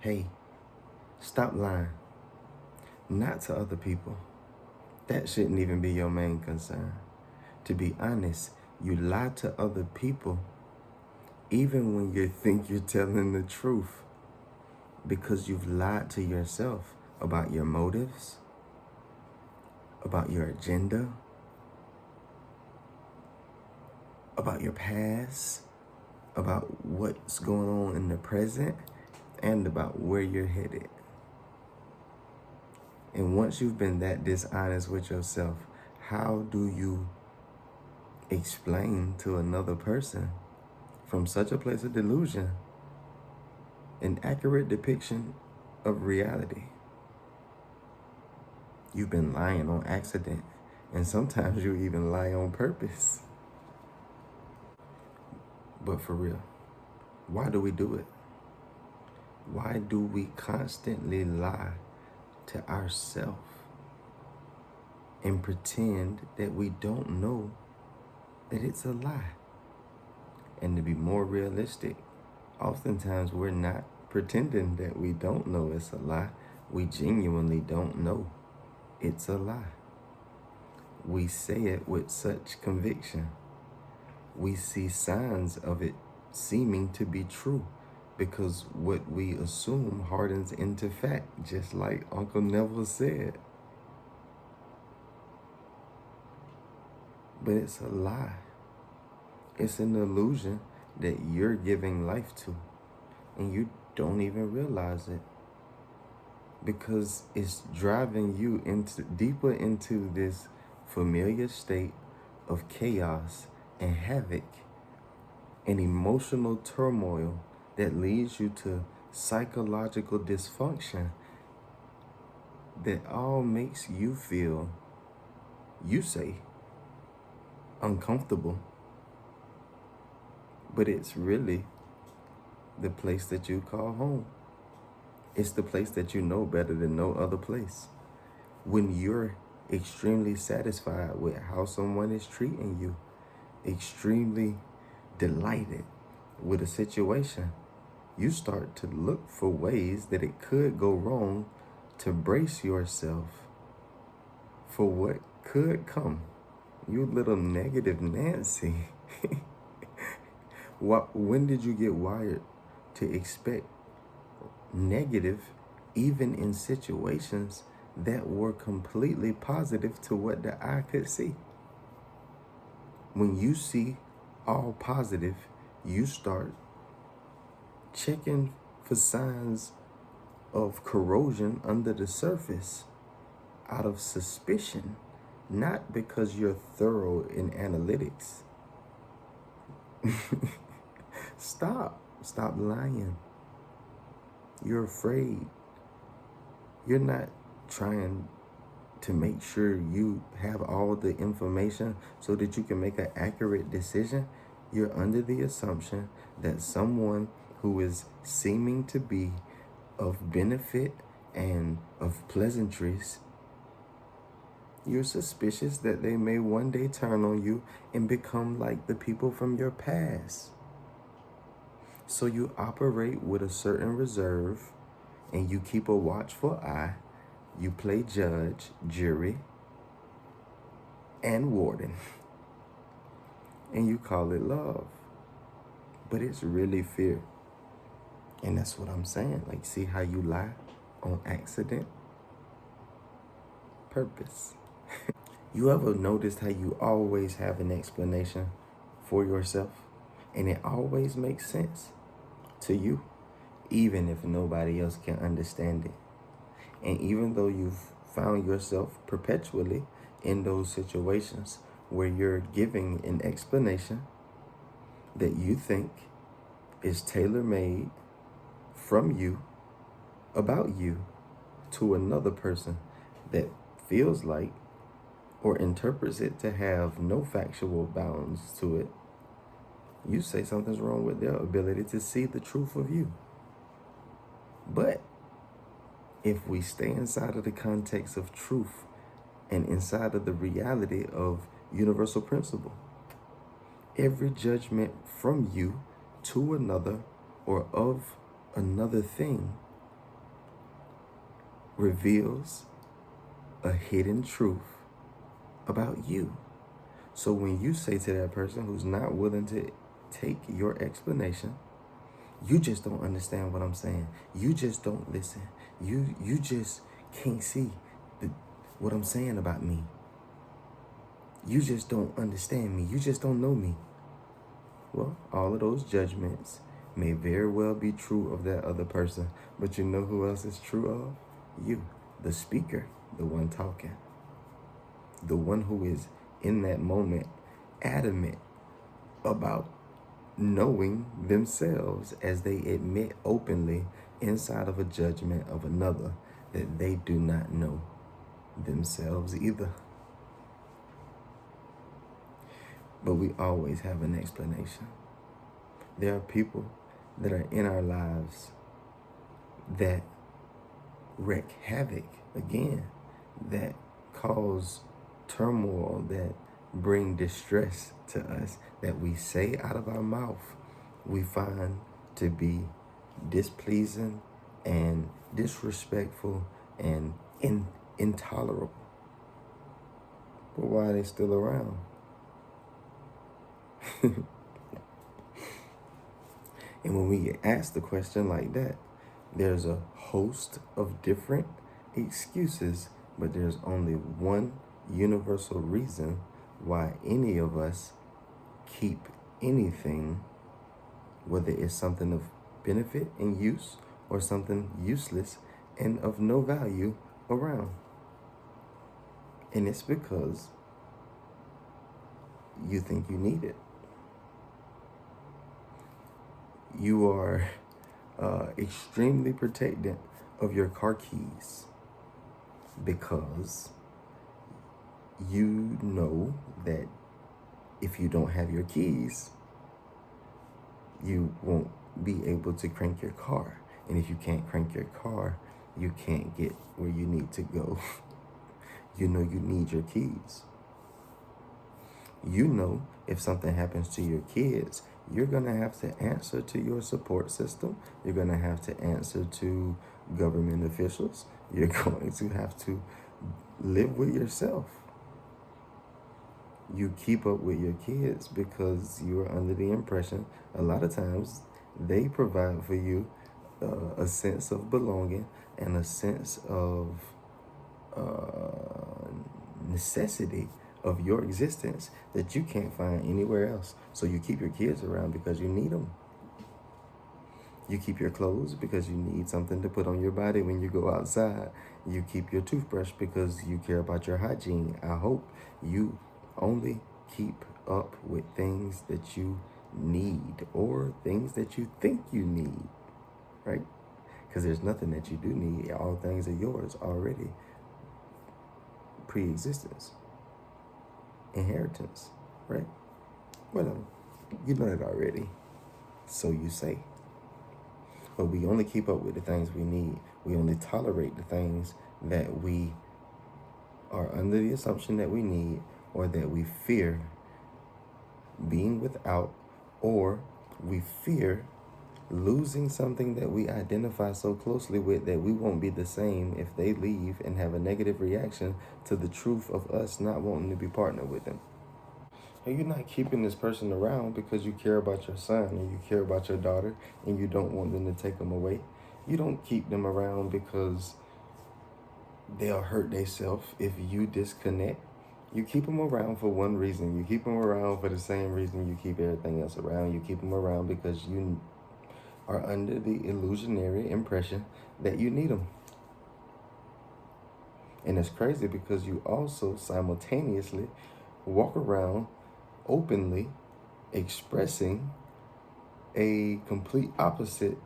Hey, stop lying. Not to other people. That shouldn't even be your main concern. To be honest, you lie to other people even when you think you're telling the truth because you've lied to yourself about your motives, about your agenda, about your past, about what's going on in the present, and about where you're headed. And once you've been that dishonest with yourself, how do you explain to another person from such a place of delusion an accurate depiction of reality? You've been lying on accident, and sometimes you even lie on purpose. But for real, why do we do it? Why do we constantly lie to ourselves and pretend that we don't know that it's a lie? And to be more realistic, oftentimes we're not pretending that we don't know it's a lie. We genuinely don't know it's a lie. We say it with such conviction. We see signs of it seeming to be true because what we assume hardens into fact, just like Uncle Neville said. But it's a lie. It's an illusion that you're giving life to, and you don't even realize it because it's driving you deeper into this familiar state of chaos and havoc and emotional turmoil that leads you to psychological dysfunction that all makes you feel, you say, uncomfortable. But it's really the place that you call home. It's the place that you know better than no other place. When you're extremely satisfied with how someone is treating you, extremely delighted with a situation, you start to look for ways that it could go wrong to brace yourself for what could come. You little negative Nancy. When did you get wired to expect negative even in situations that were completely positive to what the eye could see? When you see all positive, you start checking for signs of corrosion under the surface out of suspicion, not because you're thorough in analytics. Stop lying. You're afraid. You're not trying to make sure you have all the information so that you can make an accurate decision. You're under the assumption that someone who is seeming to be of benefit and of pleasantries, you're suspicious that they may one day turn on you and become like the people from your past. So you operate with a certain reserve and you keep a watchful eye. You play judge, jury, and warden. And you call it love. But it's really fear. And that's what I'm saying. Like, see how you lie on accident? Purpose. You ever noticed how you always have an explanation for yourself? And it always makes sense to you, even if nobody else can understand it. And even though you've found yourself perpetually in those situations where you're giving an explanation that you think is tailor-made from you, about you, to another person that feels like or interprets it to have no factual bounds to it, you say something's wrong with their ability to see the truth of you. But if we stay inside of the context of truth and inside of the reality of universal principle, every judgment from you to another or of another thing reveals a hidden truth about you. So when you say to that person who's not willing to take your explanation, you just don't understand what I'm saying. You just don't listen. You just can't see what I'm saying about me. You just don't understand me. You just don't know me. Well, all of those judgments may very well be true of that other person, but you know who else is true of? You, the speaker, the one talking, the one who is in that moment adamant about knowing themselves as they admit openly inside of a judgment of another that they do not know themselves either. But we always have an explanation. There are people that are in our lives that wreak havoc, again, that cause turmoil, that bring distress to us, that we say out of our mouth, we find to be displeasing and disrespectful and intolerable. But why are they still around? And when we get asked a question like that, there's a host of different excuses, but there's only one universal reason why any of us keep anything, whether it's something of benefit and use or something useless and of no value around. And it's because you think you need it. You are extremely protective of your car keys because you know that if you don't have your keys, you won't be able to crank your car. And if you can't crank your car, you can't get where you need to go. You know you need your keys. You know if something happens to your kids, you're going to have to answer to your support system. You're going to have to answer to government officials. You're going to have to live with yourself. You keep up with your kids because you are under the impression a lot of times they provide for you a sense of belonging and a sense of necessity of your existence that you can't find anywhere else. So you keep your kids around because you need them. You keep your clothes because you need something to put on your body when you go outside. You keep your toothbrush because you care about your hygiene. I hope you only keep up with things that you need or things that you think you need, right? Because there's nothing that you do need. All things are yours already. Pre-existence. Inheritance, right? Whatever. You know that already. So you say. But we only keep up with the things we need. We only tolerate the things that we are under the assumption that we need or that we fear being without, or we fear losing something that we identify so closely with that we won't be the same if they leave and have a negative reaction to the truth of us not wanting to be partnered with them. And you're not keeping this person around because you care about your son or you care about your daughter and you don't want them to take them away. You don't keep them around because they'll hurt themselves if you disconnect. You keep them around for one reason. You keep them around for the same reason you keep everything else around. You keep them around because you are under the illusionary impression that you need them. And it's crazy because you also simultaneously walk around openly expressing a complete opposite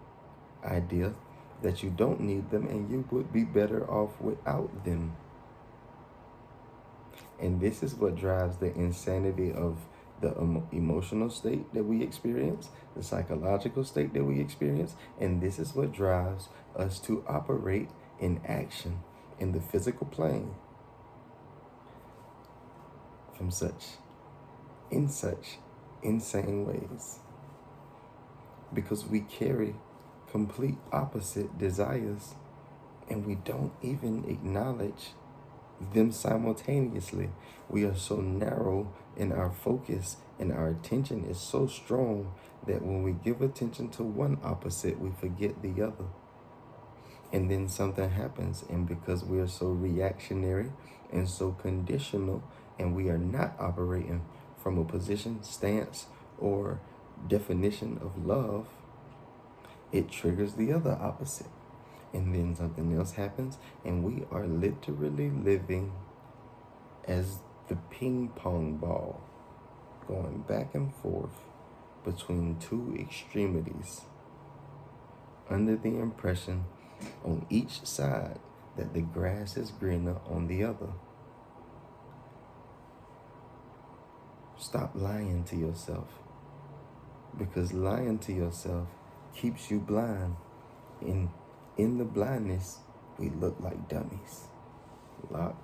idea that you don't need them and you would be better off without them. And this is what drives the insanity of the emotional state that we experience, the psychological state that we experience, and this is what drives us to operate in action in the physical plane in such insane ways. Because we carry complete opposite desires And we don't even acknowledge them simultaneously. We are so narrow in our focus, and our attention is so strong that when we give attention to one opposite, we forget the other. And then something happens, and because we are so reactionary and so conditional, and we are not operating from a position, stance, or definition of love, it triggers the other opposite. And then something else happens, and we are literally living as the ping pong ball, going back and forth between two extremities, under the impression on each side that the grass is greener on the other. Stop lying to yourself, because lying to yourself keeps you blind. And in the blindness, we look like dummies. Lock